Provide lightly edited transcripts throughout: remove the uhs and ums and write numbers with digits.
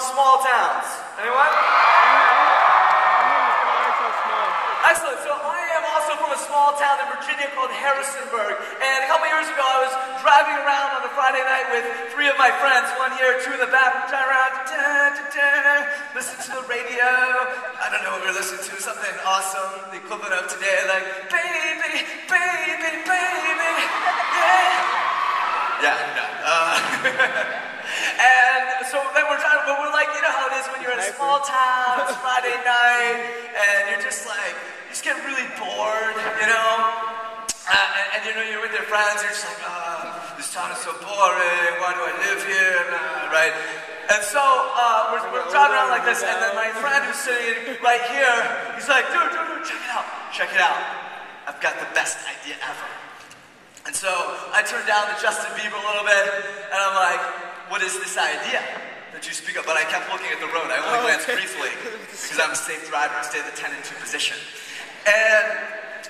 small towns? Anyone? Excellent. So I am also from a small town in Virginia called Harrisonburg. And a couple years ago, I was driving around on a Friday night with 3 of my friends, one here, 2 in the back, driving around, listen to the radio. I don't know what we were listening to, something awesome, the equivalent of today, like, baby, baby, baby, yeah. And so then we're driving, but we're like, you know how it is when you're in a small town, it's Friday night, and you're just like, you just get really bored, you know? And you know, you're with your friends, you're just like, this town is so boring, why do I live here, right? And so we're driving around like this, and then my friend who's sitting right here, he's like, dude, check it out. I've got the best idea ever. And so I turned down to Justin Bieber a little bit, and I'm like, what is this idea that you speak of? But I kept looking at the road. I only glanced briefly, because I'm a safe driver. I stay at the 10 and 2 position. And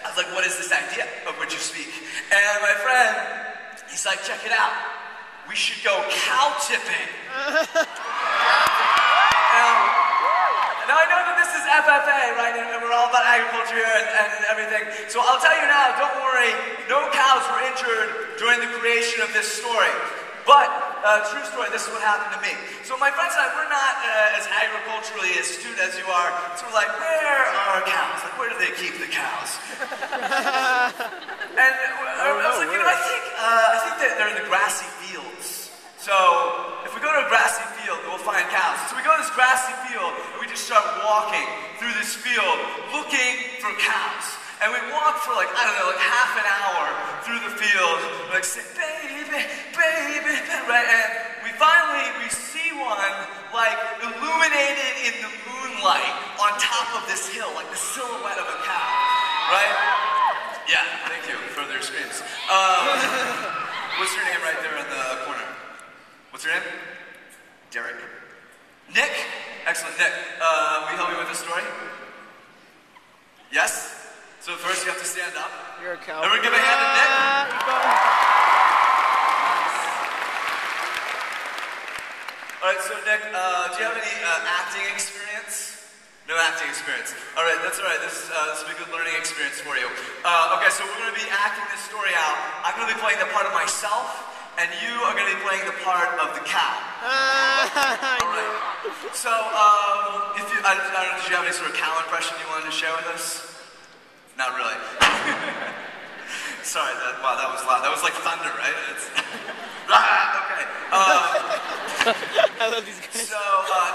I was like, what is this idea of which you speak? And my friend, he's like, check it out. We should go cow tipping. Now I know that this is FFA, right? And we're all about agriculture here and everything. So I'll tell you now, don't worry, no cows were injured during the creation of this story. But, true story, this is what happened to me. So my friends and I, we're not as agriculturally astute as you are. So we're like, where are cows? Like, where do they keep the cows? And I was like, you know, I think that they're in the grassy fields. So if we go to a grassy field, we'll find cows. So we go to this grassy field, and we just start walking through this field, looking for cows. And we walk for like, I don't know, like half an hour through the field, like say, baby, baby, right? And we see one, like, illuminated in the moonlight on top of this hill, like the silhouette of a cow, right? Yeah, thank you for their screams. What's your name right there in the corner? What's your name? Derek. Nick? Excellent, Nick. Will you help me with this story? Yes? So first you have to stand up. You're a cowboy. Everyone give a hand to Nick. Nice. All right, so Nick, do you have any acting experience? No acting experience. All right, that's all right. This will be a good learning experience for you. Okay, so we're going to be acting this story out. I'm going to be playing the part of myself, and you are going to be playing the part of the cow. All right. So, if you, I don't know, did you have any sort of cow impression you wanted to share with us? Not really. Sorry, wow, that was loud. That was like thunder, right? Okay. I love these guys. So,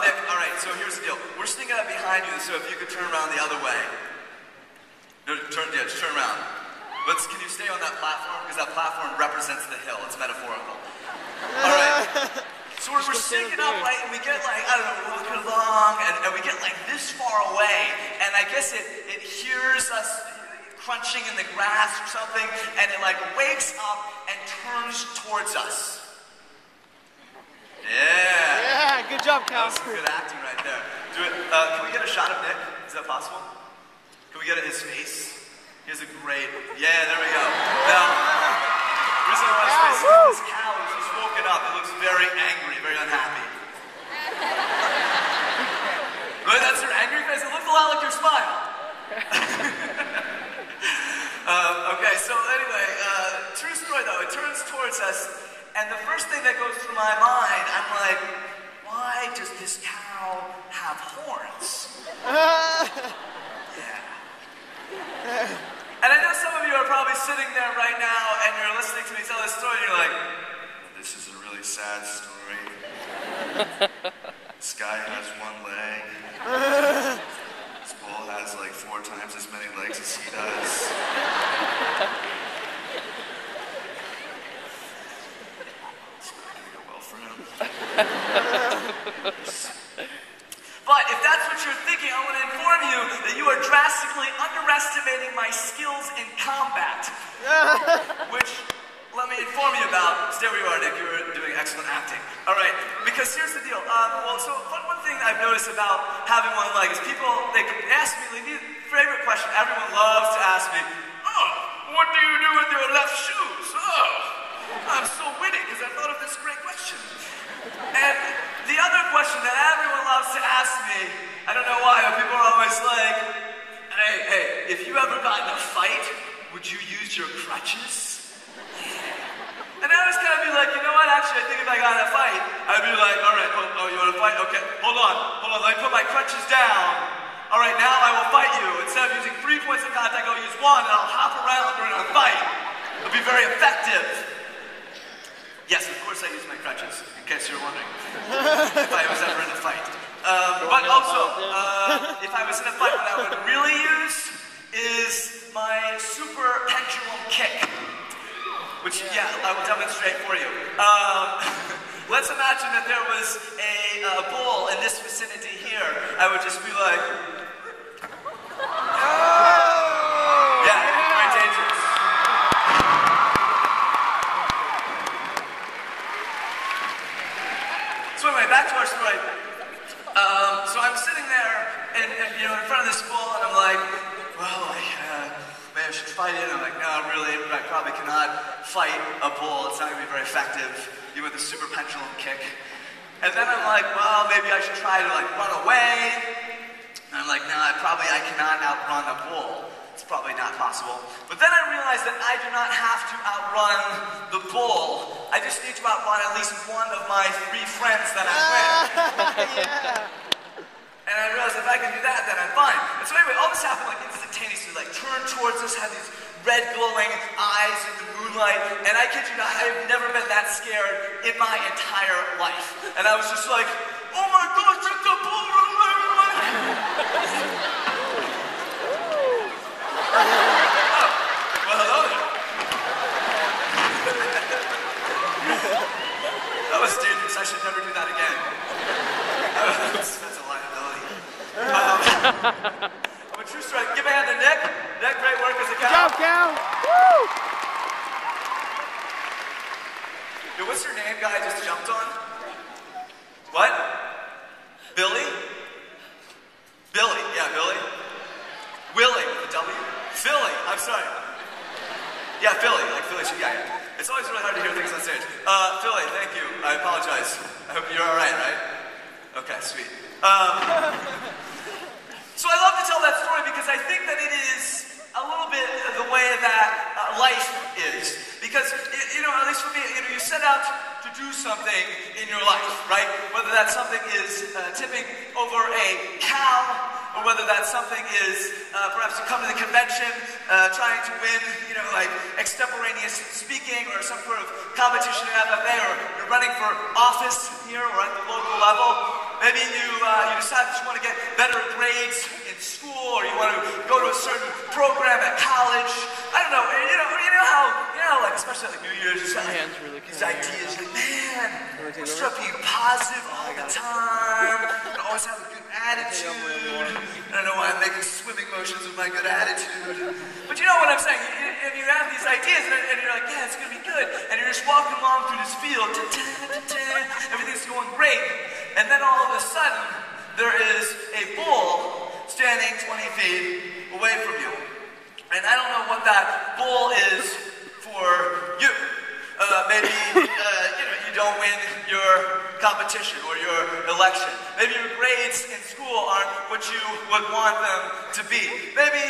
Nick, all right, so here's the deal. We're sitting behind you, so if you could turn around the other way. No, just turn around. Can you stay on that platform? Because that platform represents the hill. It's metaphorical. All right. So we're sneaking up, right, and we get like, I don't know, we're looking along, and we get like this far away, and I guess it hears us crunching in the grass or something, and it like wakes up and turns towards us. Yeah. Yeah, good job, cow. That was some good acting right there. Do it. Can we get a shot of Nick? Is that possible? Can we get his face? He has a great, yeah, there we go. Now, the reason I want his face is this cow is just woken up. It looks very angry, very unhappy. But that's your angry face. It looks a lot like your smile. Okay, so anyway, true story though. It turns towards us, and the first thing that goes through my mind, I'm like, why does this cow have horns? Yeah. And I know some of you are probably sitting there right now and you're listening to me tell this story and you're like, this is a really sad story. This guy has one leg. This bull has like 4 times as many legs as he does. It's not gonna go well for him. But if that's what you're thinking, I want to inform you that you are drastically underestimating my skills in combat. Which, let me inform you about. Stay where you are, Nick. You're doing excellent acting. All right, because here's the deal. So one thing I've noticed about having one leg is people, they ask me, the favorite question everyone loves to ask me, oh, what do you do with your left shoes? Oh, I'm so witty because I thought of this great question. And the other question that everyone I don't know why, but people are always like, hey, if you ever got in a fight, would you use your crutches? And I was kind of be like, you know what, actually, I think if I got in a fight, I'd be like, all right, oh, you want to fight? Okay, hold on, let me put my crutches down. All right, now I will fight you. Instead of using 3 points of contact, I'll use 1, and I'll hop around during a fight. It'll be very effective. Yes, of course I use my crutches, in case you're wondering, if I was ever in a fight. But also, if I was in a fight, what I would really use is my super pendulum kick. Which, yeah, I will demonstrate for you. Let's imagine that there was a bull in this vicinity here. I would just be like, yeah, very dangerous. So anyway, back to our story. So I'm sitting there, and in front of this bull, and I'm like, well, maybe I should fight it. I'm like, no, really, I probably cannot fight a bull. It's not going to be very effective, even with a super pendulum kick. And then I'm like, well, maybe I should try to run away. And I'm like, no, I cannot outrun a bull. It's probably not possible. But then I realized that I do not have to outrun the bull. I just need to outrun at least one of my 3 friends that I'm with. Yeah. And I realized if I can do that, then I'm fine. And so anyway, all this happened instantaneously, turned towards us, had these red glowing eyes in the moonlight, and I kid you not, I've never been that scared in my entire life. And I was just like, oh my gosh, it's a bull! Oh, well, hello there. That was dangerous. I should never do that again. That's a liability. I'm a true story. Give a hand to Nick. Nick, great work as a cow. Good job, Cal. Woo! Yo, what's your name, guy I just jumped on? What? Billy? Billy, yeah, Billy. Willie with a W. Philly, I'm sorry. Yeah, Philly, like Philly, yeah. It's always really hard to hear things on stage. Philly, thank you. I apologize. I hope you're all right? Okay, sweet. So I love to tell that story because I think that it is a little bit the way that life is. Because, at least for me, you set out to do something in your life, right? Whether that something is tipping over a cow, or whether that something is perhaps you come to the convention trying to win, extemporaneous speaking or some sort of competition in FFA, or you're running for office here or at the local level. Maybe you decide that you want to get better grades in school, or you want to go to a certain program at college. I don't know. You know how especially New Year's, you have these ideas man, we're start being positive all the time. I always have a good attitude. I don't know why I'm making swimming motions with my good attitude. But you know what I'm saying? If you have these ideas and you're like, yeah, it's going to be good. And you're just walking along through this field. Everything's going great. And then all of a sudden, there is a bull standing 20 feet away from you. And I don't know what that bull is for you. Maybe you don't win your competition or your election. Maybe your grades in school aren't what you would want them to be. Maybe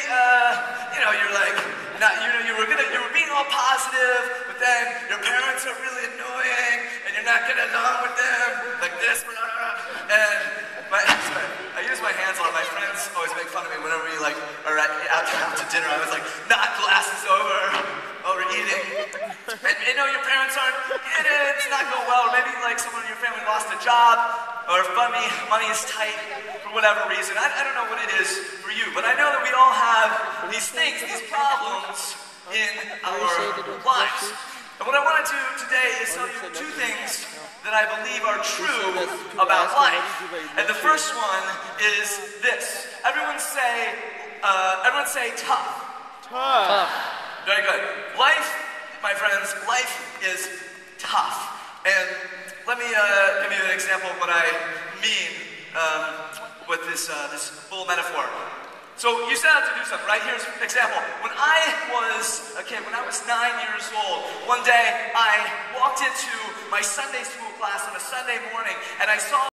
you were being all positive, but then your parents are really annoying and you're not getting along with them like this. And I use my hands a lot. My friends always make fun of me whenever we are out to dinner. I was like, knock glasses over while we're eating. And your parents aren't, it's not going well, or maybe someone in your family lost a job, or money is tight for whatever reason. I don't know what it is for you, but I know that we all have these things, these problems in our lives. And what I want to do today is tell you 2 things that I believe are true about life. And the first one is this. Everyone say tough. Tough. Very good. Life, my friends, life is tough. And let me give you an example of what I mean with this bull metaphor. So you set out to do something, right? Here's an example. When I was a kid, when I was 9 years old, one day I walked into my Sunday school class on a Sunday morning, and I saw